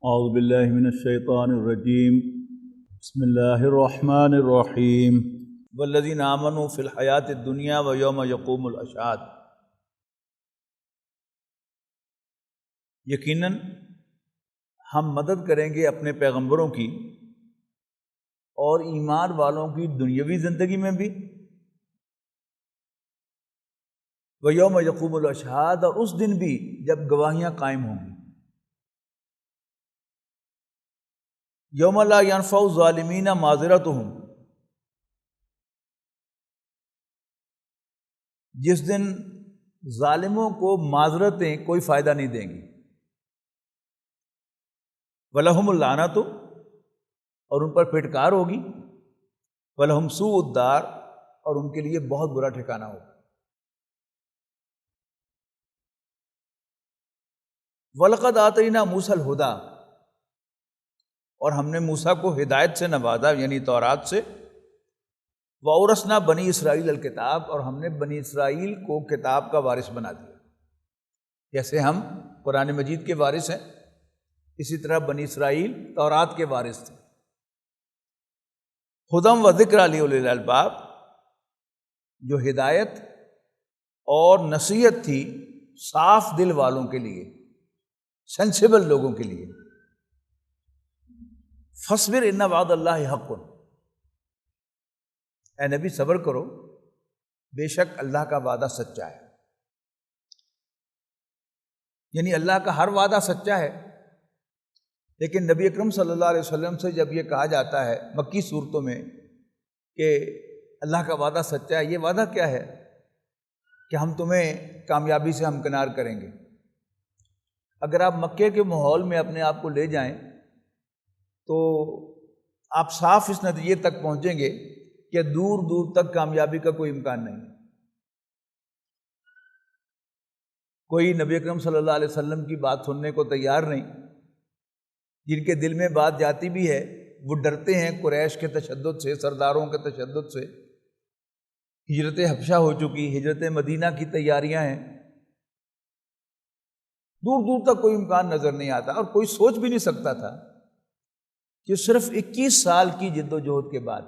اعوذ باللہ من الشیطان الرجیم بسم اللہ الرحمن الرحیم والذین آمنوا فی الحیاۃ الدنیا ویوم یقوم الاشہاد۔ یقیناً ہم مدد کریں گے اپنے پیغمبروں کی اور ایمان والوں کی دنیاوی زندگی میں بھی، ویوم یقوم الاشہاد، اور اس دن بھی جب گواہیاں قائم ہوں گی۔ یوم لا ینفع الظالمین معذرتہم، جس دن ظالموں کو معذرتیں کوئی فائدہ نہیں دیں گی۔ وَلَهُمُ اللعنۃ، اور ان پر پھٹکار ہوگی۔ وَلَهُمْ سُوءُ الدار، اور ان کے لیے بہت برا ٹھکانہ ہوگا۔ وَلَقَدْ آتَيْنَا مُوسَى الْهُدَىٰ، اور ہم نے موسیٰ کو ہدایت سے نوازا، یعنی تورات سے۔ وَأَوْرَثْنَا بنی اسرائیل الکتاب، اور ہم نے بنی اسرائیل کو کتاب کا وارث بنا دیا۔ جیسے ہم قرآن مجید کے وارث ہیں، اسی طرح بنی اسرائیل تورات کے وارث تھے۔ ھدی وذکریٰ لأولی الالباب، جو ہدایت اور نصیحت تھی صاف دل والوں کے لیے، سینسیبل لوگوں کے لیے۔ فاصبر ان وعد اللہ حق، اے نبی صبر کرو، بے شک اللہ کا وعدہ سچا ہے۔ یعنی اللہ کا ہر وعدہ سچا ہے، لیکن نبی اکرم صلی اللہ علیہ وسلم سے جب یہ کہا جاتا ہے مکی صورتوں میں کہ اللہ کا وعدہ سچا ہے، یہ وعدہ کیا ہے؟ کہ ہم تمہیں کامیابی سے ہمکنار کریں گے۔ اگر آپ مکے کے ماحول میں اپنے آپ کو لے جائیں تو آپ صاف اس نتیجے تک پہنچیں گے کہ دور دور تک کامیابی کا کوئی امکان نہیں۔ کوئی نبی اکرم صلی اللہ علیہ وسلم کی بات سننے کو تیار نہیں۔ جن کے دل میں بات جاتی بھی ہے وہ ڈرتے ہیں قریش کے تشدد سے، سرداروں کے تشدد سے۔ ہجرت حبشہ ہو چکی، ہجرت مدینہ کی تیاریاں ہیں، دور دور تک کوئی امکان نظر نہیں آتا، اور کوئی سوچ بھی نہیں سکتا تھا کہ صرف 21 سال کی جد و جہد کے بعد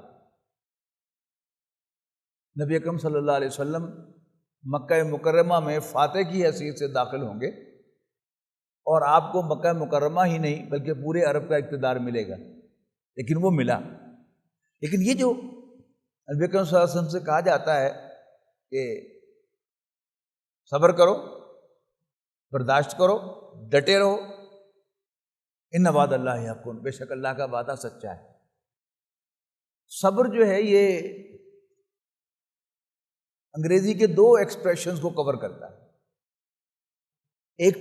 نبی اکرم صلی اللہ علیہ وسلم مکہ مکرمہ میں فاتح کی حیثیت سے داخل ہوں گے، اور آپ کو مکہ مکرمہ ہی نہیں بلکہ پورے عرب کا اقتدار ملے گا۔ لیکن وہ ملا۔ لیکن یہ جو نبی اکرم صلی اللہ علیہ وسلم سے کہا جاتا ہے کہ صبر کرو، برداشت کرو، ڈٹے رہو، ان وعد اللہ حق، بے شک اللہ کا وعدہ سچا ہے۔ صبر جو ہے یہ انگریزی کے 2 ایکسپریشنز کو کور کرتا ہے۔ ایک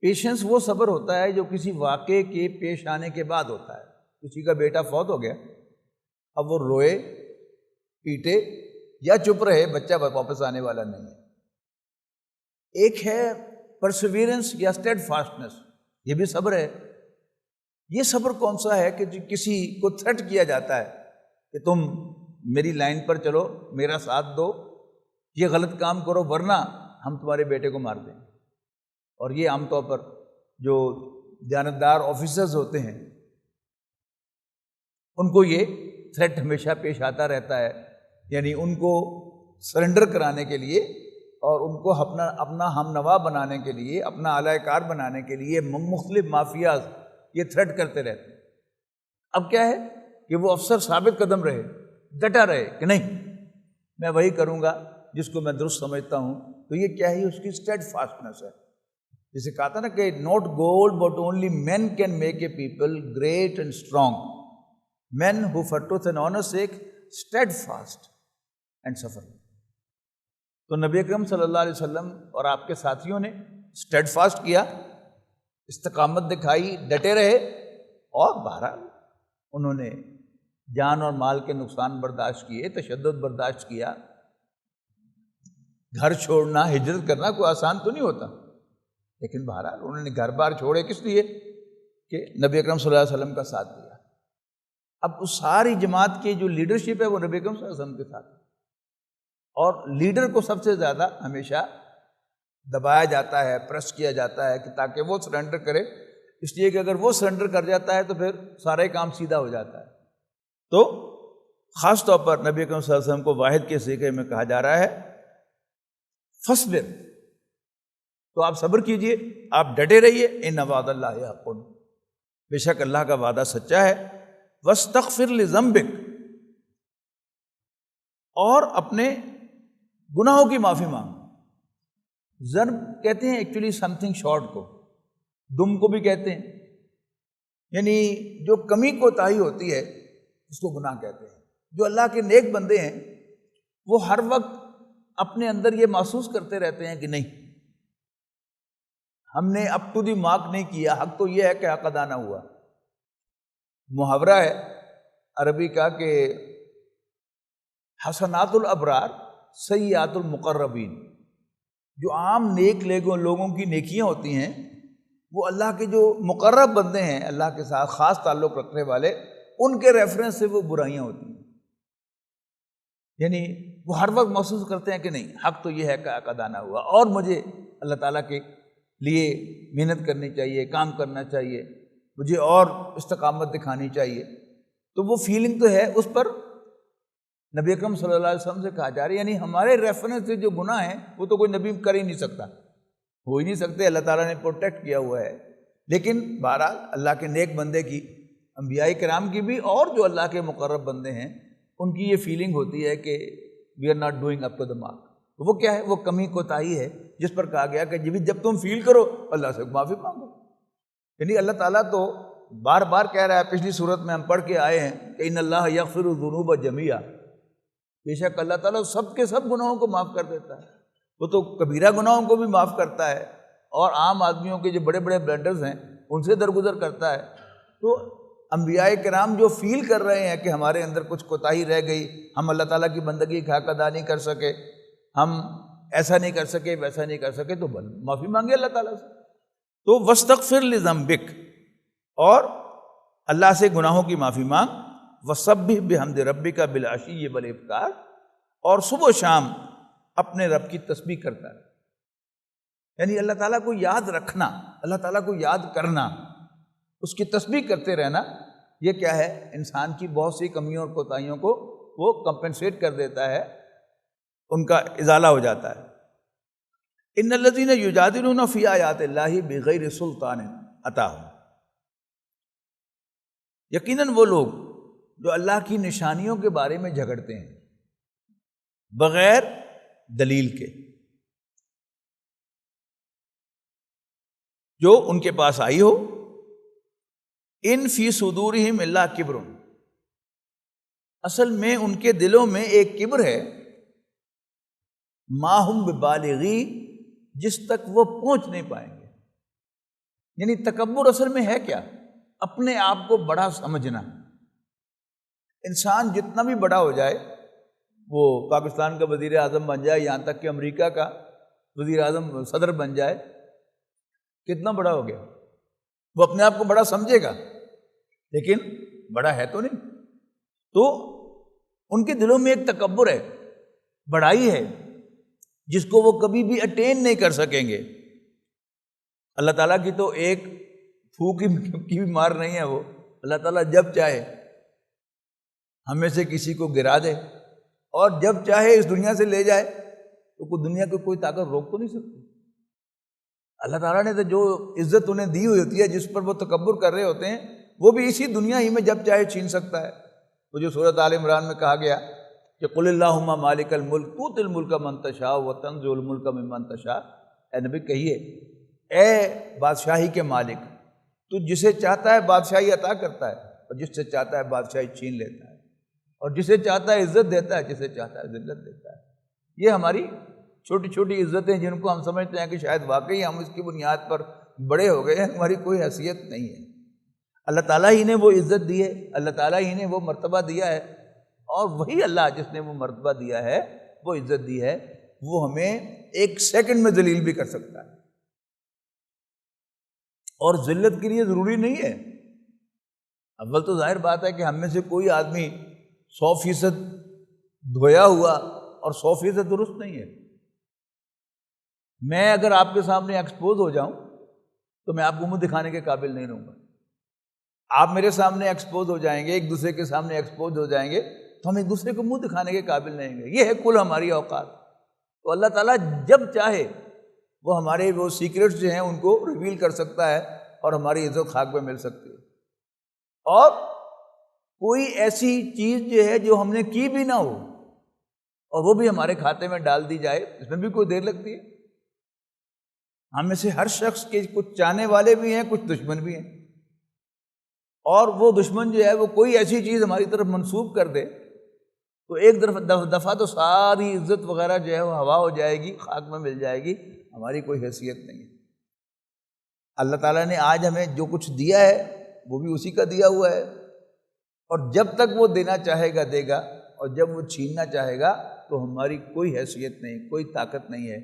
پیشنس وہ صبر ہوتا ہے جو کسی واقعے کے پیش آنے کے بعد ہوتا ہے۔ کسی کا بیٹا فوت ہو گیا، اب وہ روئے پیٹے یا چپ رہے، بچہ واپس آنے والا نہیں ہے۔ ایک ہے پرسیورنس یا اسٹیڈ فاسٹنس، یہ بھی صبر ہے۔ یہ صبر کون سا ہے کہ کسی کو تھریٹ کیا جاتا ہے کہ تم میری لائن پر چلو، میرا ساتھ دو، یہ غلط کام کرو ورنہ ہم تمہارے بیٹے کو مار دیں گے۔ اور یہ عام طور پر جو دیانتدار آفیسرز ہوتے ہیں ان کو یہ تھریٹ ہمیشہ پیش آتا رہتا ہے، یعنی ان کو سرنڈر کرانے کے لیے اور ان کو اپنا ہم نوا بنانے کے لیے، اپنا اعلی کار بنانے کے لیے مختلف مافیاز یہ تھریٹ کرتے رہتے ہیں۔ اب کیا ہے کہ وہ افسر ثابت قدم رہے، ڈٹا رہے کہ نہیں میں وہی کروں گا جس کو میں درست سمجھتا ہوں۔ تو یہ کیا ہے؟ اس کی اسٹیڈ فاسٹنس ہے۔ جسے کہا تھا نا کہ not gold but only men can make a people great and strong, men who for truth and honour sake steadfast and suffer. تو نبی اکرم صلی اللہ علیہ وسلم اور آپ کے ساتھیوں نے اسٹیڈ فاسٹ کیا، استقامت دکھائی، ڈٹے رہے، اور بہرحال انہوں نے جان اور مال کے نقصان برداشت کیے، تشدد برداشت کیا۔ گھر چھوڑنا، ہجرت کرنا کوئی آسان تو نہیں ہوتا، لیکن بہرحال انہوں نے گھر بار چھوڑے کس لیے؟ کہ نبی اکرم صلی اللہ علیہ وسلم کا ساتھ دیا۔ اب اس ساری جماعت کی جو لیڈرشپ ہے وہ نبی اکرم صلی اللہ علیہ وسلم کے ساتھ ہے، اور لیڈر کو سب سے زیادہ ہمیشہ دبایا جاتا ہے، پریس کیا جاتا ہے کہ تاکہ وہ سرنڈر کرے اس لیے کہ اگر وہ سرنڈر کر جاتا ہے تو پھر سارے کام سیدھا ہو جاتا ہے۔ تو خاص طور پر نبی اکرم صلی اللہ علیہ وسلم کو واحد کے صیغے میں کہا جا رہا ہے فصبر، تو آپ صبر کیجئے، آپ ڈٹے رہیے، ان وعد اللہ حق، بے شک اللہ کا وعدہ سچا ہے، واستغفر لذنبک، اور اپنے گناہوں کی معافی مانگ۔ ذنب کہتے ہیں ایکچولی سم تھنگ شارٹ کو، دم کو بھی کہتے ہیں، یعنی جو کمی کوتاہی ہوتی ہے اس کو گناہ کہتے ہیں۔ جو اللہ کے نیک بندے ہیں وہ ہر وقت اپنے اندر یہ محسوس کرتے رہتے ہیں کہ نہیں، ہم نے اپ ٹو دی مارک نہیں کیا، حق تو یہ ہے کہ حق ادا نہ ہوا۔ محاورہ ہے عربی کا کہ حسنات الابرار سیئات المقربین، جو عام نیک لوگوں کی نیکیاں ہوتی ہیں وہ اللہ کے جو مقرب بندے ہیں، اللہ کے ساتھ خاص تعلق رکھنے والے، ان کے ریفرنس سے وہ برائیاں ہوتی ہیں۔ یعنی وہ ہر وقت محسوس کرتے ہیں کہ نہیں، حق تو یہ ہے کہ حق ادا نہ ہوا، اور مجھے اللہ تعالیٰ کے لیے محنت کرنی چاہیے، کام کرنا چاہیے، مجھے اور استقامت دکھانی چاہیے۔ تو وہ فیلنگ تو ہے، اس پر نبی اکرم صلی اللہ علیہ وسلم سے کہا جا رہا ہے، یعنی ہمارے ریفرنس سے جو گناہ ہیں وہ تو کوئی نبی کر ہی نہیں سکتا، ہو ہی نہیں سکتے، اللہ تعالیٰ نے پروٹیکٹ کیا ہوا ہے۔ لیکن بہرحال اللہ کے نیک بندے کی، انبیاء کرام کی بھی، اور جو اللہ کے مقرب بندے ہیں ان کی یہ فیلنگ ہوتی ہے کہ we are not doing up to the mark. تو وہ کیا ہے؟ وہ کمی کوتاہی ہے جس پر کہا گیا کہ جب تم فیل کرو اللہ سے معافی مانگو۔ یعنی اللہ تعالیٰ تو بار بار کہہ رہا ہے، پچھلی صورت میں ہم پڑھ کے آئے ہیں کہ ان اللہ یغفر الذنوب جميعا، بے شک اللہ تعالیٰ سب کے سب گناہوں کو معاف کر دیتا ہے۔ وہ تو کبیرہ گناہوں کو بھی معاف کرتا ہے، اور عام آدمیوں کے جو بڑے بڑے بلنڈرز ہیں ان سے درگزر کرتا ہے۔ تو انبیاء کرام جو فیل کر رہے ہیں کہ ہمارے اندر کچھ کوتاہی رہ گئی، ہم اللہ تعالیٰ کی بندگی کا حق ادا نہیں کر سکے، ہم ایسا نہیں کر سکے، ویسا نہیں کر سکے، تو معافی مانگے اللہ تعالیٰ سے۔ تو واستغفر لذنبک، اور اللہ سے گناہوں کی معافی مانگ، وسبح بحمد ربک بالعشی والابکار، اور صبح و شام اپنے رب کی تسبیح کرتا ہے۔ یعنی اللہ تعالیٰ کو یاد رکھنا، اللہ تعالیٰ کو یاد کرنا، اس کی تسبیح کرتے رہنا، یہ کیا ہے؟ انسان کی بہت سی کمیوں اور کوتاہیوں کو وہ کمپنسیٹ کر دیتا ہے، ان کا ازالہ ہو جاتا ہے۔ ان الذین یجادلون فی آیات اللہ بغیر سلطان اتاہم، یقیناً وہ لوگ جو اللہ کی نشانیوں کے بارے میں جھگڑتے ہیں بغیر دلیل کے، جو ان کے پاس آئی ہو، ان فی صدورہم الا کبر، اصل میں ان کے دلوں میں ایک کبر ہے، ما ہم ببالغی، جس تک وہ پہنچ نہیں پائیں گے۔ یعنی تکبر اصل میں ہے کیا؟ اپنے آپ کو بڑا سمجھنا۔ انسان جتنا بھی بڑا ہو جائے، وہ پاکستان کا وزیر اعظم بن جائے، یہاں تک کہ امریکہ کا وزیر اعظم صدر بن جائے، کتنا بڑا ہو گیا؟ وہ اپنے آپ کو بڑا سمجھے گا، لیکن بڑا ہے تو نہیں۔ تو ان کے دلوں میں ایک تکبر ہے، بڑائی ہے، جس کو وہ کبھی بھی اٹین نہیں کر سکیں گے۔ اللہ تعالیٰ کی تو ایک پھونک کی بھی مار نہیں ہے وہ، اللہ تعالیٰ جب چاہے ہمیں سے کسی کو گرا دے، اور جب چاہے اس دنیا سے لے جائے، تو کوئی دنیا کو کوئی طاقت روک تو نہیں سکتی۔ اللہ تعالیٰ نے تو جو عزت انہیں دی ہوئی ہوتی ہے، جس پر وہ تکبر کر رہے ہوتے ہیں، وہ بھی اسی دنیا ہی میں جب چاہے چھین سکتا ہے۔ وہ جو سورۃ آل عمران میں کہا گیا کہ قل اللہم مالک الملک تؤتی الملک من تشاء وتنزع الملک ممن تشاء، اے نبی کہیے، اے بادشاہی کے مالک، تو جسے چاہتا ہے بادشاہی عطا کرتا ہے، اور جس سے چاہتا ہے بادشاہی چھین لیتا ہے، اور جسے چاہتا ہے عزت دیتا ہے، جسے چاہتا ہے ذلت دیتا ہے۔ یہ ہماری چھوٹی چھوٹی عزتیں جن کو ہم سمجھتے ہیں کہ شاید واقعی ہم اس کی بنیاد پر بڑے ہو گئے ہیں، ہماری کوئی حیثیت نہیں ہے۔ اللہ تعالیٰ ہی نے وہ عزت دی ہے، اللہ تعالیٰ ہی نے وہ مرتبہ دیا ہے، اور وہی اللہ جس نے وہ مرتبہ دیا ہے، وہ عزت دی ہے، وہ ہمیں ایک سیکنڈ میں ذلیل بھی کر سکتا ہے۔ اور ذلت کے لیے ضروری نہیں ہے، اول تو ظاہر بات ہے کہ ہم میں سے کوئی آدمی 100% دھویا ہوا اور 100% درست نہیں ہے۔ میں اگر آپ کے سامنے ایکسپوز ہو جاؤں تو میں آپ کو منہ دکھانے کے قابل نہیں رہوں گا. آپ میرے سامنے ایکسپوز ہو جائیں گے، ایک دوسرے کے سامنے ایکسپوز ہو جائیں گے تو ہم ایک دوسرے کو منہ دکھانے کے قابل نہیں ہوں گے. یہ ہے کل ہماری اوقات. تو اللہ تعالیٰ جب چاہے وہ ہمارے وہ سیکرٹس جو ہیں ان کو ریویل کر سکتا ہے اور ہماری عزت خاک پہ مل سکتی ہے. اور کوئی ایسی چیز جو ہے جو ہم نے کی بھی نہ ہو اور وہ بھی ہمارے کھاتے میں ڈال دی جائے، اس میں بھی کوئی دیر لگتی ہے. ہم میں سے ہر شخص کے کچھ چاہنے والے بھی ہیں، کچھ دشمن بھی ہیں. اور وہ دشمن جو ہے وہ کوئی ایسی چیز ہماری طرف منسوب کر دے تو ایک دفعہ تو ساری عزت وغیرہ جو ہے وہ ہوا ہو جائے گی، خاک میں مل جائے گی، ہماری کوئی حیثیت نہیں ہے. اللہ تعالیٰ نے آج ہمیں جو کچھ دیا ہے وہ بھی اسی کا دیا ہوا ہے، اور جب تک وہ دینا چاہے گا دے گا، اور جب وہ چھیننا چاہے گا تو ہماری کوئی حیثیت نہیں، کوئی طاقت نہیں ہے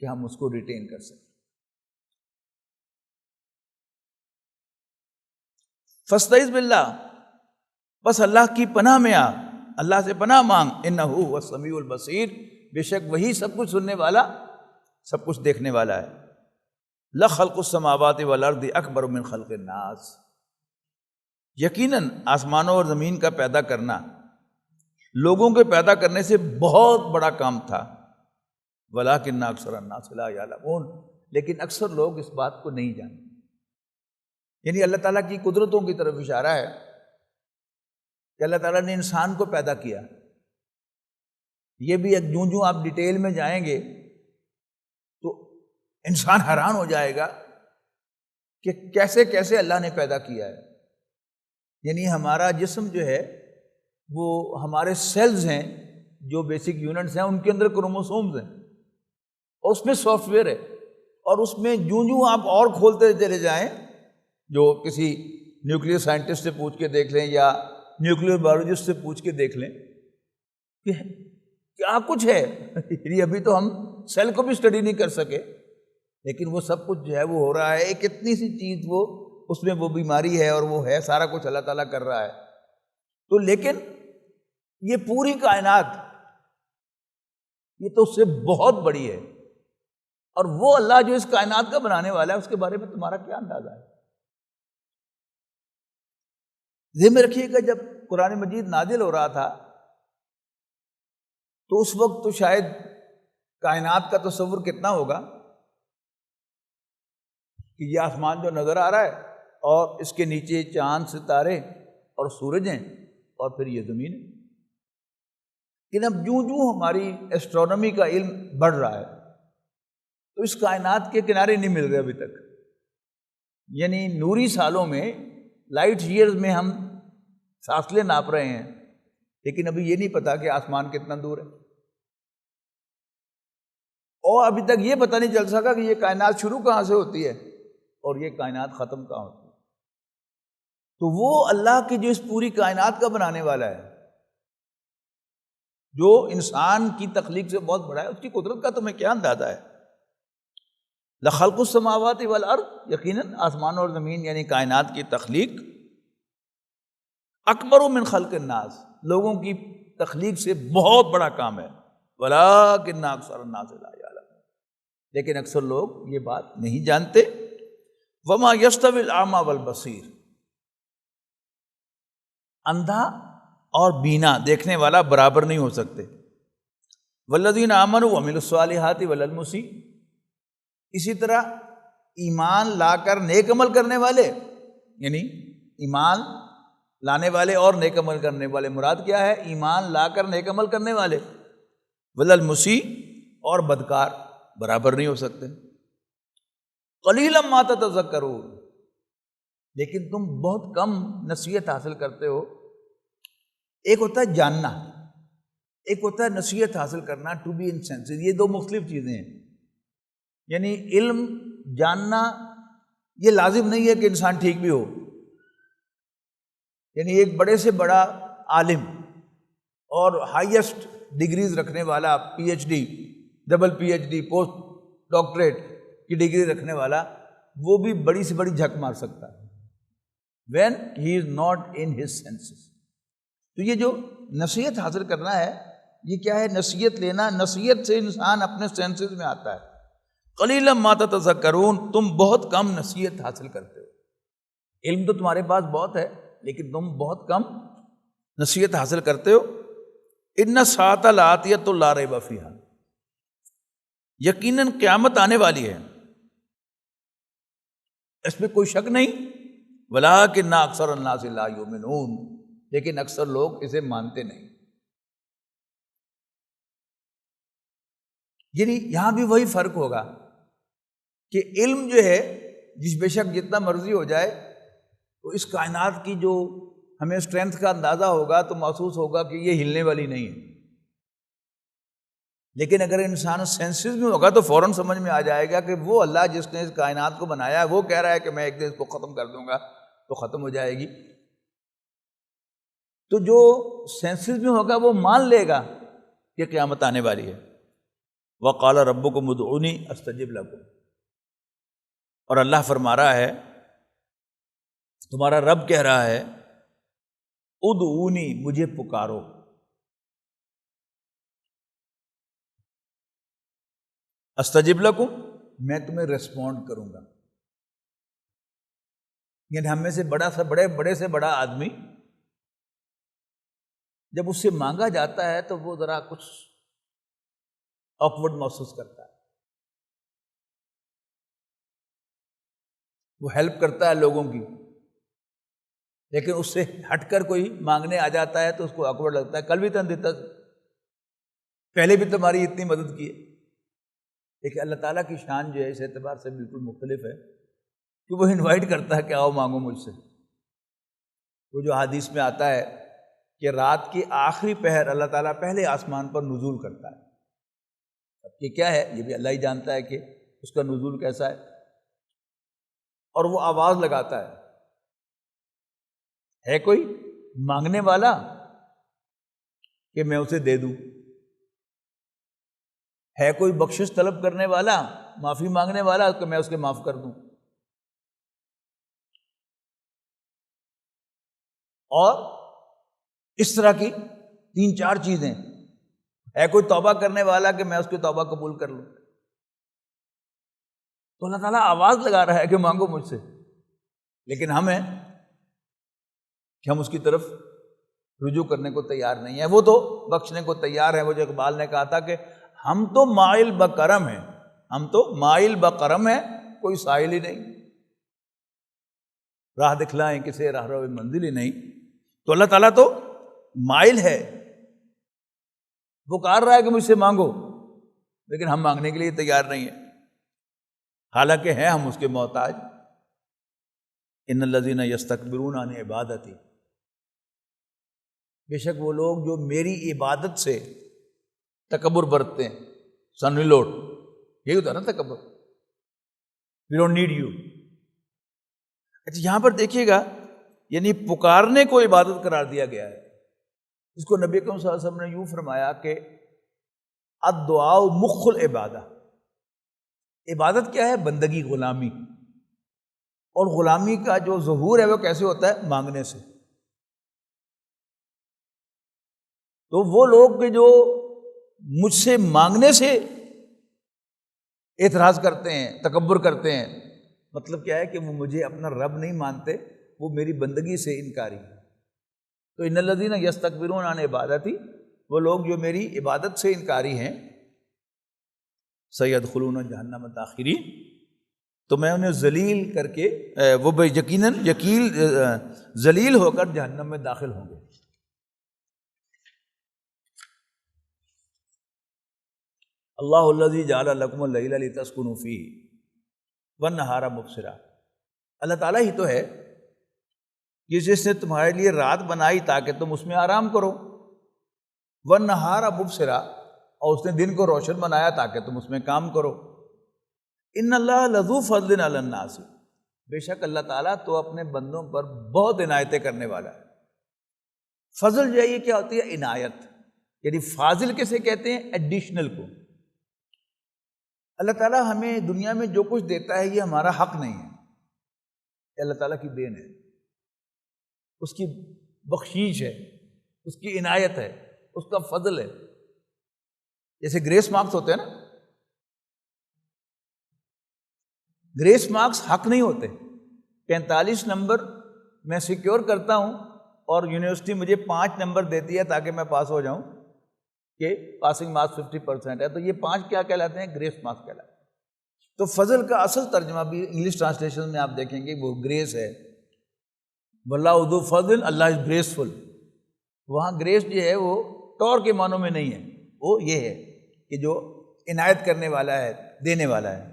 کہ ہم اس کو ریٹین کر سکیں. فاستعذ باللہ، بس اللہ کی پناہ میں آ، اللہ سے پناہ مانگ. انہ هو السمیع البصیر، بے شک وہی سب کچھ سننے والا، سب کچھ دیکھنے والا ہے. لخلق السماوات والارض اکبر من خلق الناس، یقیناً آسمانوں اور زمین کا پیدا کرنا لوگوں کے پیدا کرنے سے بہت بڑا کام تھا. ولکن اکثر الناس لا یعلمون، لیکن اکثر لوگ اس بات کو نہیں جانتے. یعنی اللہ تعالیٰ کی قدرتوں کی طرف اشارہ ہے کہ اللہ تعالیٰ نے انسان کو پیدا کیا. یہ بھی جوں آپ ڈیٹیل میں جائیں گے تو انسان حیران ہو جائے گا کہ کیسے کیسے اللہ نے پیدا کیا ہے. یعنی ہمارا جسم جو ہے وہ ہمارے سیلز ہیں جو بیسک یونٹس ہیں، ان کے اندر کروموسومز ہیں اور اس میں سافٹ ویئر ہے، اور اس میں جوں آپ اور کھولتے چلے جائیں، جو کسی نیوکلیئر سائنٹسٹ سے پوچھ کے دیکھ لیں یا نیوکلیئر بایولوجسٹ سے پوچھ کے دیکھ لیں کہ کیا کچھ ہے. یہ ابھی تو ہم سیل کو بھی اسٹڈی نہیں کر سکے، لیکن وہ سب کچھ جو ہے وہ ہو رہا ہے. ایک اتنی سی چیز وہ اس میں وہ بیماری ہے اور وہ ہے، سارا کچھ اللہ تعالیٰ کر رہا ہے. تو لیکن یہ پوری کائنات یہ تو اس سے بہت بڑی ہے، اور وہ اللہ جو اس کائنات کا بنانے والا ہے اس کے بارے میں تمہارا کیا اندازہ ہے؟ ذہن میں رکھیے گا، جب قرآن مجید نازل ہو رہا تھا تو اس وقت تو شاید کائنات کا تصور کتنا ہوگا کہ یہ آسمان جو نظر آ رہا ہے اور اس کے نیچے چاند ستارے اور سورج ہیں اور پھر یہ زمین ہے. لیکن اب جوں ہماری ایسٹرونومی کا علم بڑھ رہا ہے تو اس کائنات کے کنارے نہیں مل رہے ابھی تک. یعنی نوری سالوں میں، لائٹ ایئرز میں ہم فاصلے ناپ رہے ہیں، لیکن ابھی یہ نہیں پتا کہ آسمان کتنا دور ہے، اور ابھی تک یہ پتہ نہیں چل سکا کہ یہ کائنات شروع کہاں سے ہوتی ہے اور یہ کائنات ختم کہاں ہوتی ہے. تو وہ اللہ کی جو اس پوری کائنات کا بنانے والا ہے، جو انسان کی تخلیق سے بہت بڑا ہے، اس کی قدرت کا تمہیں کیا اندازہ ہے؟ لخلق السماوات والارض، یقیناً آسمان اور زمین یعنی کائنات کی تخلیق، اکبر من خلق الناس، لوگوں کی تخلیق سے بہت بڑا کام ہے. ولکن اکثر الناس لا یعلمون، لیکن اکثر لوگ یہ بات نہیں جانتے. وما یستوی الاعمی والبصیر، اندھا اور بینا دیکھنے والا برابر نہیں ہو سکتے. والذین آمنوا وعملوا الصالحات ولا المسیء، اسی طرح ایمان لا کر نیک عمل کرنے والے، یعنی ایمان لانے والے اور نیک عمل کرنے والے، مراد کیا ہے؟ ایمان لا کر نیک عمل کرنے والے. ولا المسیء، اور بدکار برابر نہیں ہو سکتے. قلیلا ما تتذکرون، لیکن تم بہت کم نصیحت حاصل کرتے ہو. ایک ہوتا ہے جاننا، ایک ہوتا ہے نصیحت حاصل کرنا، ٹو بی ان سینسز. یہ دو مختلف چیزیں ہیں. یعنی علم جاننا یہ لازم نہیں ہے کہ انسان ٹھیک بھی ہو. یعنی ایک بڑے سے بڑا عالم اور ہائیسٹ ڈگریز رکھنے والا، P H D, double P H D, post doctorate کی ڈگری رکھنے والا، وہ بھی بڑی سے بڑی جھک مار سکتا ہے when he is not in his senses. تو یہ جو نصیحت حاصل کرنا ہے، یہ کیا ہے؟ نصیحت لینا. نصیحت سے انسان اپنے سینسز میں آتا ہے. قلیلا ما تتذکرون، تم بہت کم نصیحت حاصل کرتے ہو۔ علم تو تمہارے پاس بہت ہے لیکن تم بہت کم نصیحت حاصل کرتے ہو۔ ان الساعۃ لآتیۃ لا ریب فیہا، یقیناً قیامت آنے والی ہے، اس میں کوئی شک نہیں، ولکن اکثر الناس لا یؤمنون، لیکن اکثر لوگ اسے مانتے نہیں۔ یعنی یہاں بھی وہی فرق ہوگا کہ علم جو ہے جس بے شک جتنا مرضی ہو جائے تو اس کائنات کی جو ہمیں اسٹرینتھ کا اندازہ ہوگا تو محسوس ہوگا کہ یہ ہلنے والی نہیں ہے، لیکن اگر انسان سینسز میں ہوگا تو فوراً سمجھ میں آ جائے گا کہ وہ اللہ جس نے اس کائنات کو بنایا ہے وہ کہہ رہا ہے کہ میں ایک دن اس کو ختم کر دوں گا تو ختم ہو جائے گی۔ تو جو سینسز میں ہوگا وہ مان لے گا کہ قیامت آنے والی ہے۔ وقال ربکم ادعونی استجب لکم، اور اللہ فرما رہا ہے، تمہارا رب کہہ رہا ہے ادعونی، مجھے پکارو، استجب لکم، میں تمہیں ریسپونڈ کروں گا۔ یعنی ہم میں سے بڑے سے بڑا آدمی جب اس سے مانگا جاتا ہے تو وہ ذرا کچھ آکورڈ محسوس کرتا ہے، وہ ہیلپ کرتا ہے لوگوں کی، لیکن اس سے ہٹ کر کوئی مانگنے آ جاتا ہے تو اس کو آکورڈ لگتا ہے، کل بھی تو دیتا تھا، پہلے بھی تمہاری اتنی مدد کی ہے۔ لیکن اللہ تعالیٰ کی شان جو ہے اس اعتبار سے بالکل مختلف ہے کہ وہ انوائٹ کرتا ہے کہ آؤ مانگو مجھ سے۔ وہ جو حدیث میں آتا ہے کہ رات کی آخری پہر اللہ تعالیٰ پہلے آسمان پر نزول کرتا ہے، اب یہ کیا ہے یہ بھی اللہ ہی جانتا ہے کہ اس کا نزول کیسا ہے، اور وہ آواز لگاتا ہے کوئی مانگنے والا کہ میں اسے دے دوں، ہے کوئی بخشش طلب کرنے والا، معافی مانگنے والا کہ میں اس کے معاف کر دوں، اور اس طرح کی 3-4 چیزیں، ہے کوئی توبہ کرنے والا کہ میں اس کی توبہ قبول کر لوں۔ تو اللہ تعالیٰ آواز لگا رہا ہے کہ مانگو مجھ سے، لیکن ہم ہیں کہ ہم اس کی طرف رجوع کرنے کو تیار نہیں ہیں۔ وہ تو بخشنے کو تیار ہے، وہ جو اقبال نے کہا تھا کہ ہم تو مائل بکرم ہیں، ہم تو مائل بکرم ہیں، کوئی سائل ہی نہیں، راہ دکھلائیں کسے راہ رو منزل ہی نہیں۔ تو اللہ تعالیٰ تو مائل ہے، پکار رہا ہے کہ مجھ سے مانگو، لیکن ہم مانگنے کے لیے تیار نہیں ہیں، حالانکہ ہیں ہم اس کے محتاج۔ ان الذین یستکبرون عن عبادتی، بے شک وہ لوگ جو میری عبادت سے تکبر برتتے ہیں، سن لوٹ، یہی ہوتا ہے نا تکبر، وی ڈونٹ نیڈ یو۔ اچھا یہاں پر دیکھیے گا، یعنی پکارنے کو عبادت قرار دیا گیا ہے، اس کو نبی اکرم صلی اللہ علیہ وسلم نے یوں فرمایا کہ الدعاء مخ العبادہ، عبادت کیا ہے؟ بندگی، غلامی، اور غلامی کا جو ظہور ہے وہ کیسے ہوتا ہے؟ مانگنے سے۔ تو وہ لوگ جو مجھ سے مانگنے سے اعتراض کرتے ہیں، تکبر کرتے ہیں، مطلب کیا ہے کہ وہ مجھے اپنا رب نہیں مانتے، وہ میری بندگی سے انکاری ہے۔ تو ان الذین یستکبرون عن عبادتی، وہ لوگ جو میری عبادت سے انکاری ہیں، سیدخلون جہنم داخرین، تو میں انہیں ذلیل کر کے وہ یقیناً ذلیل ہو کر جہنم میں داخل ہوں گے۔ اللہ الذی جعل لکم اللیل لتسکنوا فیہ والنہار مبصرا، اللہ تعالیٰ ہی تو ہے کہ جس نے تمہارے لیے رات بنائی تاکہ تم اس میں آرام کرو، والنہار مبصرا، اور اس نے دن کو روشن بنایا تاکہ تم اس میں کام کرو۔ ان اللہ لذو فضل علی الناس، بے شک اللہ تعالیٰ تو اپنے بندوں پر بہت عنایتیں کرنے والا ہے۔ فضل جو ہے یہ کیا ہوتی ہے؟ عنایت، یعنی فاضل کسے کہتے ہیں؟ ایڈیشنل کو۔ اللہ تعالیٰ ہمیں دنیا میں جو کچھ دیتا ہے یہ ہمارا حق نہیں ہے، یہ اللہ تعالیٰ کی دین ہے، اس کی بخشش ہے، اس کی عنایت ہے، اس کا فضل ہے۔ جیسے گریس مارکس ہوتے ہیں نا، گریس مارکس حق نہیں ہوتے. 45 نمبر میں سیکیور کرتا ہوں اور یونیورسٹی مجھے 5 نمبر دیتی ہے تاکہ میں پاس ہو جاؤں کہ پاسنگ مارکس 50% ہے، تو یہ 5 کیا کہلاتے ہیں؟ گریس مارکس کہلاتے ہیں. تو فضل کا اصل ترجمہ بھی انگلش ٹرانسلیشن میں آپ دیکھیں گے وہ گریس ہے. واللہ ذو فضل، اللہ از گریسفل. وہاں گریس جو ہے وہ طور کے معنوں میں نہیں ہے، وہ یہ ہے کہ جو عنایت کرنے والا ہے، دینے والا ہے.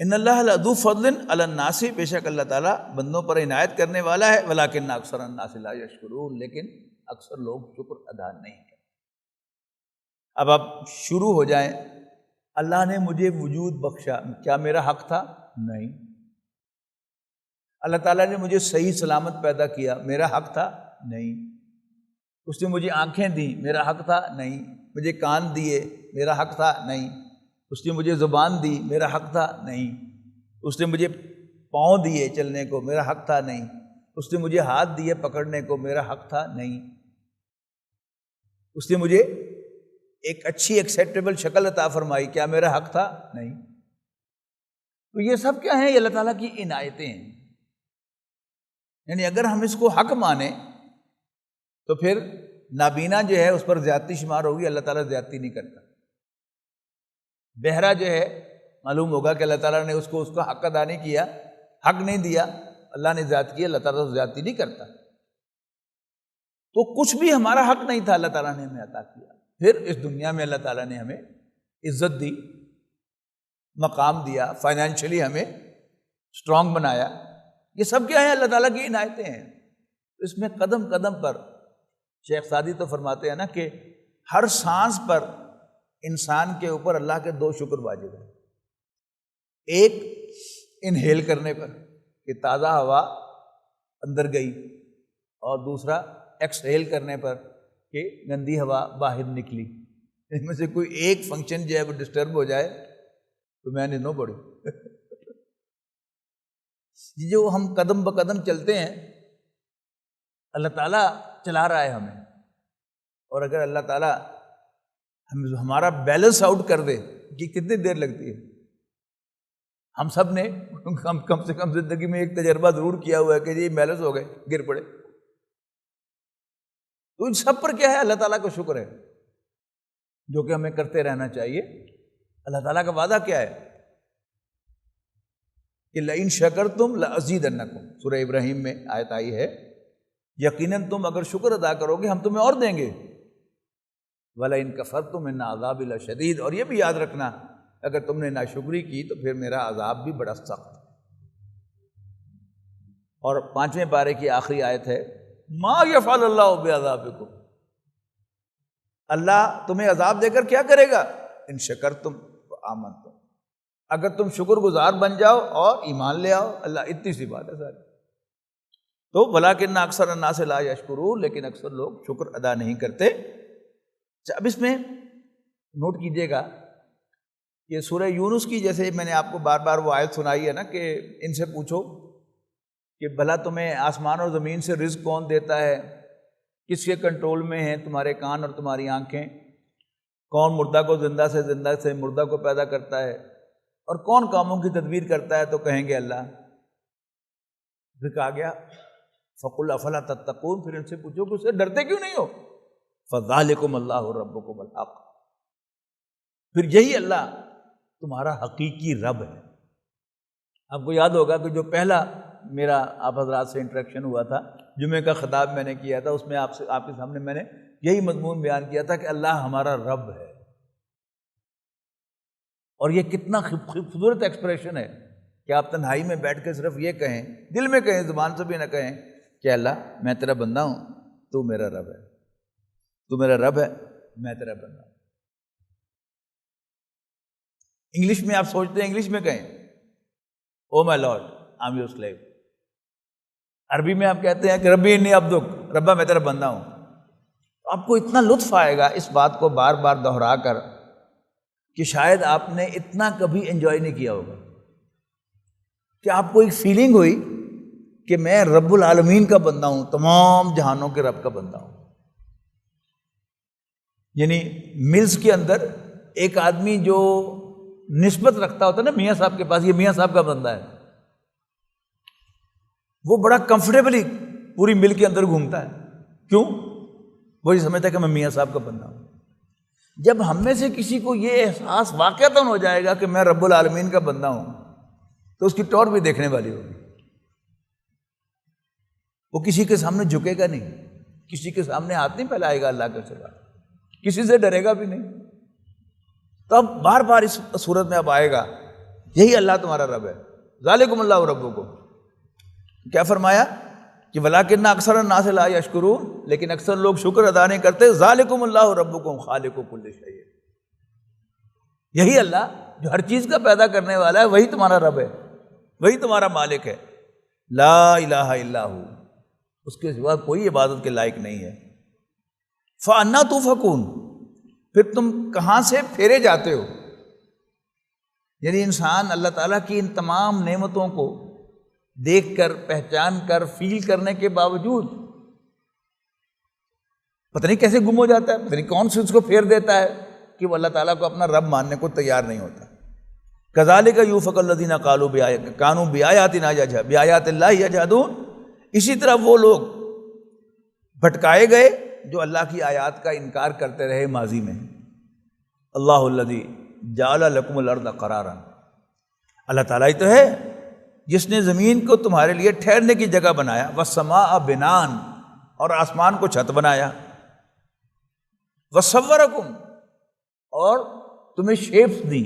ان اللہ لذو فضل علی الناس، بے شک اللہ تعالیٰ بندوں پر عنایت کرنے والا ہے. ولکن اکثر الناس لا یشکرون، لیکن اکثر لوگ شکر ادا نہیں کرتے. اب آپ شروع ہو جائیں. اللہ نے مجھے وجود بخشا، کیا میرا حق تھا؟ نہیں. اللہ تعالیٰ نے مجھے صحیح سلامت پیدا کیا، میرا حق تھا؟ نہیں. اس نے مجھے آنکھیں دیں، میرا حق تھا؟ نہیں. مجھے کان دیے، میرا حق تھا؟ نہیں. اس نے مجھے زبان دی، میرا حق تھا؟ نہیں. اس نے مجھے پاؤں دیے چلنے کو، میرا حق تھا؟ نہیں. اس نے مجھے ہاتھ دیے پکڑنے کو، میرا حق تھا؟ نہیں. اس نے مجھے ایک اچھی ایکسیپٹیبل شکل عطا فرمائی، کیا میرا حق تھا؟ نہیں. تو یہ سب کیا ہیں؟ یہ اللہ تعالیٰ کی عنایتیں ہیں. یعنی اگر ہم اس کو حق مانیں تو پھر نابینا جو ہے اس پر زیادتی شمار ہوگی. اللہ تعالیٰ زیادتی نہیں کرتا. بہرا جو ہے معلوم ہوگا کہ اللہ تعالیٰ نے اس کا حق ادا نہیں کیا، حق نہیں دیا، اللہ نے زیادتی کی. اللہ تعالیٰ تو زیادتی نہیں کرتا. تو کچھ بھی ہمارا حق نہیں تھا، اللہ تعالیٰ نے ہمیں عطا کیا. پھر اس دنیا میں اللہ تعالیٰ نے ہمیں عزت دی، مقام دیا، فائنینشلی ہمیں اسٹرانگ بنایا. یہ سب کیا ہے؟ اللہ تعالیٰ کی عنایتیں ہیں. اس میں قدم قدم پر شیخ سعدی تو فرماتے ہیں نا کہ ہر سانس پر انسان کے اوپر اللہ کے 2 شکر واجب ہیں. ایک انہیل کرنے پر کہ تازہ ہوا اندر گئی، اور دوسرا ایکسہیل کرنے پر کہ گندی ہوا باہر نکلی. ان میں سے کوئی ایک فنکشن جو ہے وہ ڈسٹرب ہو جائے تو میں نے نو پڑی. جو ہم قدم بقدم چلتے ہیں اللہ تعالیٰ چلا رہا ہے ہمیں. اور اگر اللہ تعالیٰ ہمارا بیلنس آؤٹ کر دے کہ کتنی دیر لگتی ہے. ہم سب نے کم سے کم زندگی میں ایک تجربہ ضرور کیا ہوا ہے کہ یہ بیلنس ہو گئے، گر پڑے. تو ان سب پر کیا ہے؟ اللہ تعالیٰ کا شکر ہے جو کہ ہمیں کرتے رہنا چاہیے. اللہ تعالیٰ کا وعدہ کیا ہے کہ لئن شکرتم لازیدنکم، سورہ ابراہیم میں آیت آئی ہے، یقیناً تم اگر شکر ادا کرو گے ہم تمہیں اور دیں گے. وَلَئِن كَفَرْتُمْ إِنَّ عَذَابِي لَشَدِيدٌ، اور یہ بھی یاد رکھنا اگر تم نے ناشکری کی تو پھر میرا عذاب بھی بڑا سخت. اور 5ویں پارے کی آخری آیت ہے مَا يَفْعَلُ اللَّهُ بِعَذَابِكُمْ، اللہ تمہیں عذاب دے کر کیا کرے گا؟ ان شکرتم وآمنتم، اگر تم شکر گزار بن جاؤ اور ایمان لے آؤ. اللہ اتنی سی بات ہے ساری. تو وَلَٰكِنَّ أَكْثَرَ النَّاسِ لَا يَشْكُرُونَ، لیکن اکثر لوگ شکر ادا نہیں کرتے. اب اس میں نوٹ کیجئے گا کہ سورہ یونس کی، جیسے میں نے آپ کو بار بار وہ آیت سنائی ہے نا کہ ان سے پوچھو کہ بھلا تمہیں آسمان اور زمین سے رزق کون دیتا ہے، کس کے کنٹرول میں ہیں تمہارے کان اور تمہاری آنکھیں، کون مردہ کو زندہ سے مردہ کو پیدا کرتا ہے، اور کون کاموں کی تدبیر کرتا ہے، تو کہیں گے اللہ. پھر کہا گیا فَقُلْ أَفَلَا تَتَّقُونَ، پھر ان سے پوچھو کہ اس سے ڈرتے کیوں نہیں ہو. فَذَلِكُمُ اللَّهُ رَبُّكُمُ الْحَقُّ، پھر یہی اللہ تمہارا حقیقی رب ہے. آپ کو یاد ہوگا کہ جو پہلا میرا آپ حضرات سے انٹریکشن ہوا تھا، جمعے کا خطاب میں نے کیا تھا، اس میں آپ کے سامنے میں نے یہی مضمون بیان کیا تھا کہ اللہ ہمارا رب ہے. اور یہ کتنا خوبصورت ایکسپریشن ہے کہ آپ تنہائی میں بیٹھ کے صرف یہ کہیں، دل میں کہیں، زبان سے بھی نہ کہیں کہ اللہ میں تیرا بندہ ہوں، تو میرا رب ہے، تو میرا رب ہے، میں تیرا بندہ ہوں. انگلش میں آپ سوچتے ہیں انگلش میں کہیں oh my lord I am your slave. عربی میں آپ کہتے ہیں کہ ربی انی عبدک، ربا میں تیرا بندہ ہوں. آپ کو اتنا لطف آئے گا اس بات کو بار بار دہرا کر کہ شاید آپ نے اتنا کبھی انجوائے نہیں کیا ہوگا کہ آپ کو ایک فیلنگ ہوئی کہ میں رب العالمین کا بندہ ہوں، تمام جہانوں کے رب کا بندہ ہوں. یعنی ملز کے اندر ایک آدمی جو نسبت رکھتا ہوتا ہے نا میاں صاحب کے پاس، یہ میاں صاحب کا بندہ ہے، وہ بڑا کمفرٹیبلی پوری مل کے اندر گھومتا ہے. کیوں؟ وہ یہ سمجھتا ہے کہ میں میاں صاحب کا بندہ ہوں. جب ہم میں سے کسی کو یہ احساس واقعتاً ہو جائے گا کہ میں رب العالمین کا بندہ ہوں تو اس کی ٹور بھی دیکھنے والی ہوگی. وہ کسی کے سامنے جھکے گا نہیں، کسی کے سامنے ہاتھ نہیں پھیلائے گا اللہ کے سوا، کسی سے ڈرے گا بھی نہیں. تو اب بار بار اس صورت میں اب آئے گا یہی اللہ تمہارا رب ہے. ذالکم اللہ ربکم. کیا فرمایا کہ ولیکن اکثر الناس لا یشکرون، لیکن اکثر لوگ شکر ادا نہیں کرتے. ذالکم اللہ ربکم خالق کل شیء. یہی اللہ جو ہر چیز کا پیدا کرنے والا ہے، وہی تمہارا رب ہے، وہی تمہارا مالک ہے. لا الہ الا ہو، اس کے سوا کوئی عبادت کے لائق نہیں ہے. فَأَنَّىٰ تُؤْفَكُونَ. پھر تم کہاں سے پھیرے جاتے ہو؟ یعنی انسان اللہ تعالیٰ کی ان تمام نعمتوں کو دیکھ کر، پہچان کر، فیل کرنے کے باوجود پتہ نہیں کیسے گم ہو جاتا ہے، پتہ نہیں کون سے اس کو پھیر دیتا ہے کہ وہ اللہ تعالیٰ کو اپنا رب ماننے کو تیار نہیں ہوتا. كَذَلِكَ يُؤْفَكُ الَّذِينَ كَانُوا بِآيَاتِ اللَّهِ يَجْحَدُونَ. اسی طرح وہ لوگ بھٹکائے گئے جو اللہ کی آیات کا انکار کرتے رہے ماضی میں. اللہ الذی جعل لکم الارض قرارا. اللہ تعالیٰ ہی تو ہے جس نے زمین کو تمہارے لیے ٹھہرنے کی جگہ بنایا. والسماء بناء، اور آسمان کو چھت بنایا. وصورکم، اور تمہیں شیپس دی.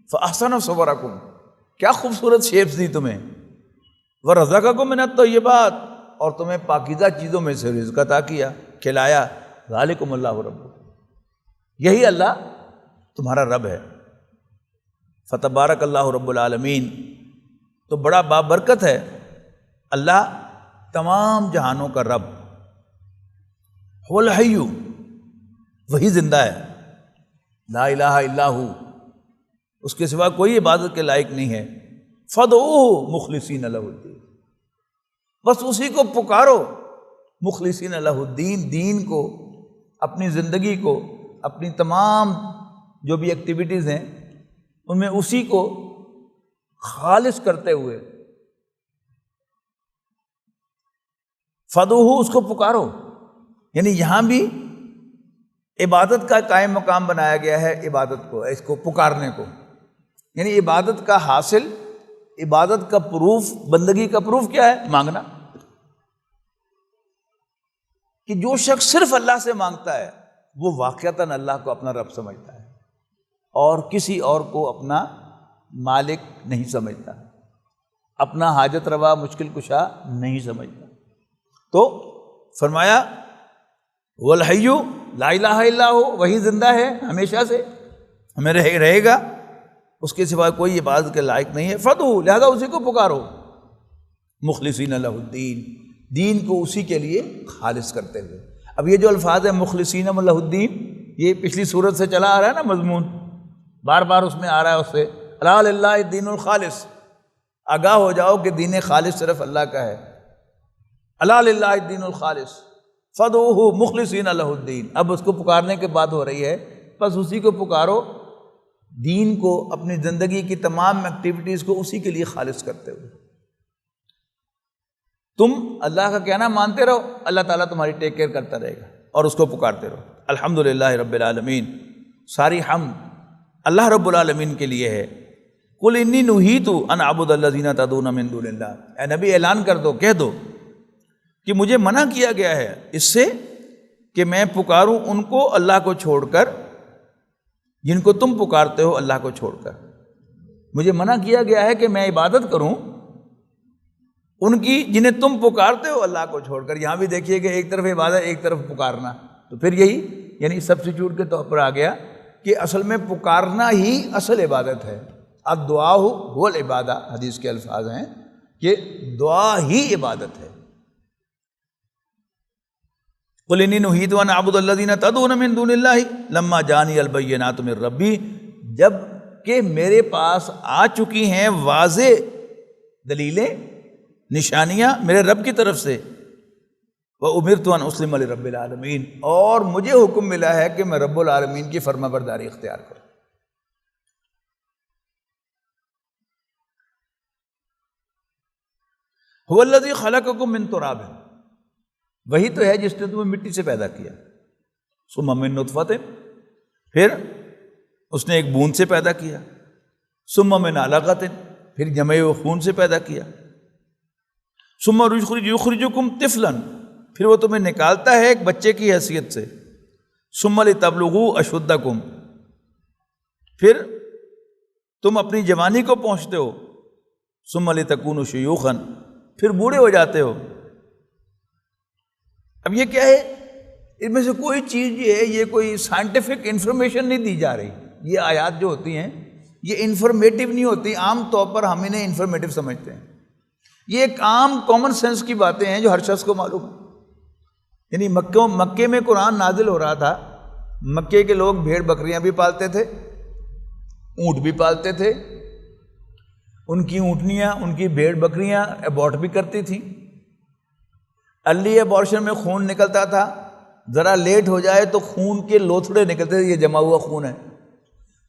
فاحسن صورکم، کیا خوبصورت شیپس دی تمہیں. ورزقکم من الطیبات، اور تمہیں پاکیزہ چیزوں میں سے رزق عطا کیا، کھلایا. ذالکم اللہ ربکم، یہی اللہ تمہارا رب ہے. فتبارک اللہ رب العالمین. تو بڑا بابرکت ہے اللہ تمام جہانوں کا رب. هو الحی، وہی زندہ ہے. لا الہ الا ہو، اس کے سوا کوئی عبادت کے لائق نہیں ہے. فدعوہ مخلصین لہ الدین، بس اسی کو پکارو مخلصین لہ الدین. دین کو، اپنی زندگی کو، اپنی تمام جو بھی ایکٹیویٹیز ہیں ان میں اسی کو خالص کرتے ہوئے. فدعوہ، اس کو پکارو. یعنی یہاں بھی عبادت کا قائم مقام بنایا گیا ہے عبادت کو، اس کو پکارنے کو. یعنی عبادت کا حاصل، عبادت کا پروف، بندگی کا پروف کیا ہے؟ مانگنا. کہ جو شخص صرف اللہ سے مانگتا ہے وہ واقعتاً اللہ کو اپنا رب سمجھتا ہے اور کسی اور کو اپنا مالک نہیں سمجھتا، اپنا حاجت روا، مشکل کشا نہیں سمجھتا. تو فرمایا والحی لا الہ الا ہو، وہی زندہ ہے ہمیشہ سے، ہمیں رہے گا، اس کے سوا کوئی عبادت کے لائق نہیں ہے. فدعو، لہذا اسی کو پکارو. مخلصین لہ الدین، دین کو اسی کے لیے خالص کرتے ہوئے. اب یہ جو الفاظ ہے مخلصین لہ الدین، یہ پچھلی صورت سے چلا آ رہا ہے نا مضمون، بار بار اس میں آ رہا ہے. اس سے الا للہ الدین الخالص، آگاہ ہو جاؤ کہ دین خالص صرف اللہ کا ہے. الا للہ الدین الخالص فدعوہ مخلصین لہ الدین. اب اس کو پکارنے کے بعد ہو رہی ہے بس اسی کو پکارو، دین کو، اپنی زندگی کی تمام ایکٹیویٹیز کو اسی کے لیے خالص کرتے ہوئے. تم اللہ کا کہنا مانتے رہو، اللہ تعالیٰ تمہاری ٹیک کیئر کرتا رہے گا، اور اس کو پکارتے رہو. الحمدللہ رب العالمین، ساری حمد اللہ رب العالمین کے لیے ہے. قل انی نہیت ان اعبد الذین تدعون من دون اللہ. اے نبی اعلان کر دو، کہہ دو کہ مجھے منع کیا گیا ہے اس سے کہ میں پکاروں ان کو اللہ کو چھوڑ کر، جن کو تم پکارتے ہو اللہ کو چھوڑ کر. مجھے منع کیا گیا ہے کہ میں عبادت کروں ان کی جنہیں تم پکارتے ہو اللہ کو چھوڑ کر. یہاں بھی دیکھیے کہ ایک طرف عبادت، ایک طرف پکارنا، تو پھر یہی یعنی سبسٹیٹیوٹ کے طور پر آ گیا کہ اصل میں پکارنا ہی اصل عبادت ہے. الدعاء هو العبادہ، حدیث کے الفاظ ہیں کہ دعا ہی عبادت ہے. قل انی نہیت ان اعبد الذین تدعون من دون اللہ لما جانی البینات من ربی. جب کہ میرے پاس آ چکی ہیں واضح دلیلیں، نشانیاں میرے رب کی طرف سے. وَأُمِرْتُ أَنْ أُسْلِمَ لِرَبِّ الْعَالَمِينَ، اور مجھے حکم ملا ہے کہ میں رب العالمین کی فرما برداری اختیار کروں. هو الذی خلقکم من تراب، وہی تو ہے جس نے تمہیں مٹی سے پیدا کیا، ثم من نطفۃ، پھر اس نے ایک بوند سے پیدا کیا، ثم من علقۃ، پھر جمے ہوئے خون سے پیدا کیا، ثم یخرجکم طفلا، پھر وہ تمہیں نکالتا ہے ایک بچے کی حیثیت سے، ثم لتبلغوا اشدکم، پھر تم اپنی جوانی کو پہنچتے ہو، ثم لتکونوا شیوخا، پھر بوڑھے ہو جاتے ہو۔ اب یہ کیا ہے؟ ان میں سے کوئی چیز یہ ہے، یہ کوئی سائنٹیفک انفارمیشن نہیں دی جا رہی۔ یہ آیات جو ہوتی ہیں یہ انفارمیٹیو نہیں ہوتی، عام طور پر ہم انہیں انفارمیٹیو سمجھتے ہیں۔ یہ ایک عام کامن سینس کی باتیں ہیں جو ہر شخص کو معلوم ہے۔ یعنی مکے میں قرآن نازل ہو رہا تھا، مکے کے لوگ بھیڑ بکریاں بھی پالتے تھے، اونٹ بھی پالتے تھے، ان کی اونٹنیاں، ان کی بھیڑ بکریاں ابورٹ بھی کرتی تھیں، ارلی ابورشن میں خون نکلتا تھا، ذرا لیٹ ہو جائے تو خون کے لوتھڑے نکلتے تھے، یہ جمع ہوا خون ہے۔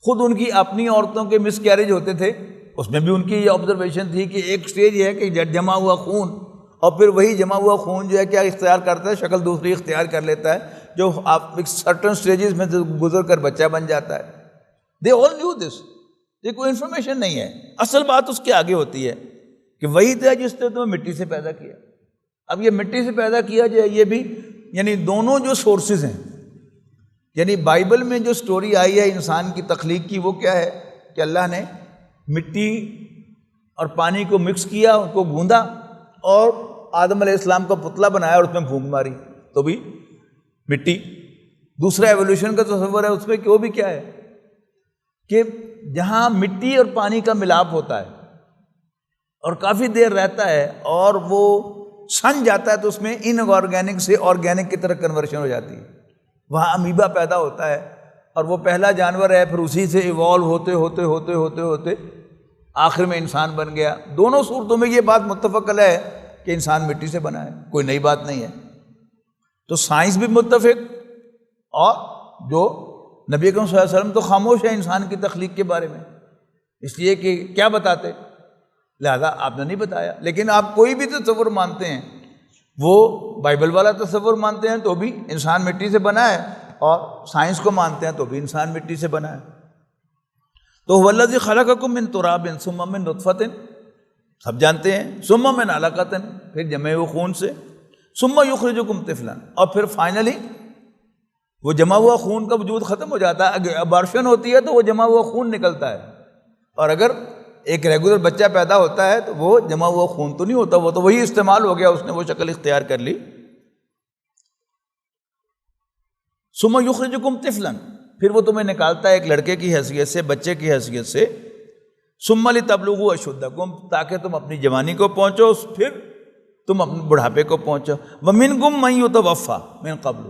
خود ان کی اپنی عورتوں کے مس کیریج ہوتے تھے، اس میں بھی ان کی یہ آبزرویشن تھی کہ ایک سٹیج یہ ہے کہ جمع ہوا خون، اور پھر وہی جمع ہوا خون جو ہے کیا اختیار کرتا ہے، شکل دوسری اختیار کر لیتا ہے، جو آپ ایک سرٹن سٹیجز میں گزر کر بچہ بن جاتا ہے۔ دے آل نیو دس، یہ کوئی انفارمیشن نہیں ہے۔ اصل بات اس کے آگے ہوتی ہے کہ وہی تھا جس نے تمہیں مٹی سے پیدا کیا۔ اب یہ مٹی سے پیدا کیا جائے، یہ بھی یعنی دونوں جو سورسز ہیں، یعنی بائبل میں جو سٹوری آئی ہے انسان کی تخلیق کی، وہ کیا ہے کہ اللہ نے مٹی اور پانی کو مکس کیا، ان کو گوندا اور آدم علیہ السلام کا پتلا بنایا اور اس میں پھونک ماری تو بھی مٹی۔ دوسرا ایولیوشن کا تصور ہے اس میں کہ وہ بھی کیا ہے کہ جہاں مٹی اور پانی کا ملاپ ہوتا ہے اور کافی دیر رہتا ہے اور وہ سن جاتا ہے تو اس میں ان آرگینک سے آرگینک کی طرح کنورشن ہو جاتی ہے، وہاں امیبا پیدا ہوتا ہے اور وہ پہلا جانور ہے، پھر اسی سے ایوالو ہوتے ہوتے ہوتے ہوتے ہوتے آخر میں انسان بن گیا۔ دونوں صورتوں میں یہ بات متفق علیہ ہے کہ انسان مٹی سے بنا ہے، کوئی نئی بات نہیں ہے۔ تو سائنس بھی متفق، اور جو نبی اکرم صلی اللہ علیہ وسلم تو خاموش ہے انسان کی تخلیق کے بارے میں، اس لیے کہ کیا بتاتے، لہذا آپ نے نہیں بتایا۔ لیکن آپ کوئی بھی تصور مانتے ہیں، وہ بائبل والا تصور مانتے ہیں تو بھی انسان مٹی سے بنا ہے، اور سائنس کو مانتے ہیں تو بھی انسان مٹی سے بنا ہے۔ تو هو الذی خلقکم من تراب ثم من نطفۃ، سب جانتے ہیں، ثم من علقۃ، پھر جمے ہوئے خون سے، ثم یخرجکم طفلا، اور پھر فائنلی وہ جمع ہوا خون کا وجود ختم ہو جاتا ہے۔ اگر ابارشن ہوتی ہے تو وہ جمع ہوا خون نکلتا ہے، اور اگر ایک ریگولر بچہ پیدا ہوتا ہے تو وہ جمع ہوا خون تو نہیں ہوتا، وہ تو وہی استعمال ہو گیا، اس نے وہ شکل اختیار کر لی۔ ثم یخرجکم طفلا، پھر وہ تمہیں نکالتا ہے ایک لڑکے کی حیثیت سے، بچے کی حیثیت سے، ثم لتبلغوا اشدکم، تاکہ تم اپنی جوانی کو پہنچو، پھر تم اپنے بڑھاپے کو پہنچو۔ ومنکم من یتوفی من قبل،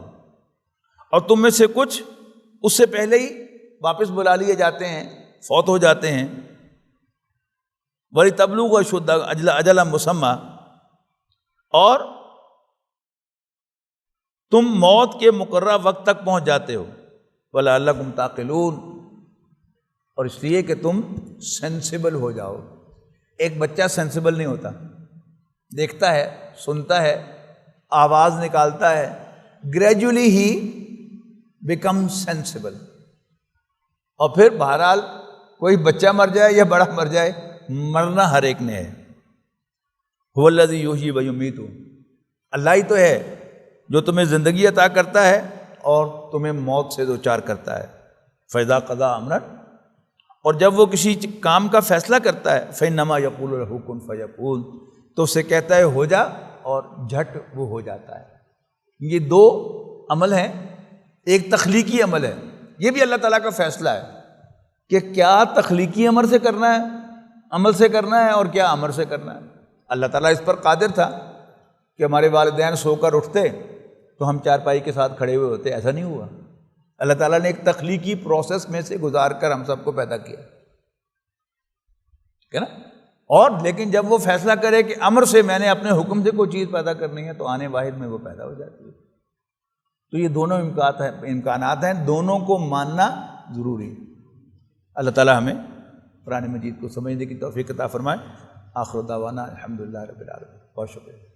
اور تم میں سے کچھ اس سے پہلے ہی واپس بلا لیے جاتے ہیں، فوت ہو جاتے ہیں۔ وَلِتَبْلُغُوا أَشُدَّ أَجَلًا مُّسَمًّى، اور تم موت کے مقررہ وقت تک پہنچ جاتے ہو۔ وَلَعَلَّكُمْ تَعْقِلُونَ، اور اس لیے کہ تم سینسیبل ہو جاؤ۔ ایک بچہ سینسیبل نہیں ہوتا، دیکھتا ہے، سنتا ہے، آواز نکالتا ہے، گریجولی ہی بیکم سینسیبل، اور پھر بہرحال کوئی بچہ مر جائے یا بڑا مر جائے، مرنا ہر ایک نے ہے۔ هو الذی یحیی و یمیت، اللہ ہی تو ہے جو تمہیں زندگی عطا کرتا ہے اور تمہیں موت سے دوچار کرتا ہے۔ فاذا قضی امرا، اور جب وہ کسی کام کا فیصلہ کرتا ہے، فانما یقول له کن فیکون، تو اسے کہتا ہے ہو جا، اور جھٹ وہ ہو جاتا ہے۔ یہ دو عمل ہیں، ایک تخلیقی عمل ہے، یہ بھی اللہ تعالیٰ کا فیصلہ ہے کہ کیا تخلیقی عمل سے کرنا ہے اور کیا امر سے کرنا ہے۔ اللہ تعالیٰ اس پر قادر تھا کہ ہمارے والدین سو کر اٹھتے تو ہم چارپائی کے ساتھ کھڑے ہوئے ہوتے، ایسا نہیں ہوا۔ اللہ تعالیٰ نے ایک تخلیقی پروسیس میں سے گزار کر ہم سب کو پیدا کیا، ٹھیک ہے نا؟ اور لیکن جب وہ فیصلہ کرے کہ امر سے میں نے اپنے حکم سے کوئی چیز پیدا کرنی ہے، تو آنے واحد میں وہ پیدا ہو جاتی ہے۔ تو یہ دونوں امکانات ہیں، دونوں کو ماننا ضروری ہے۔ اللہ تعالیٰ ہمیں قرآن مجید کو سمجھنے کی توفیق عطا فرمائے۔ آخر دعوانا الحمدللہ رب العالمین. بہت شکریہ.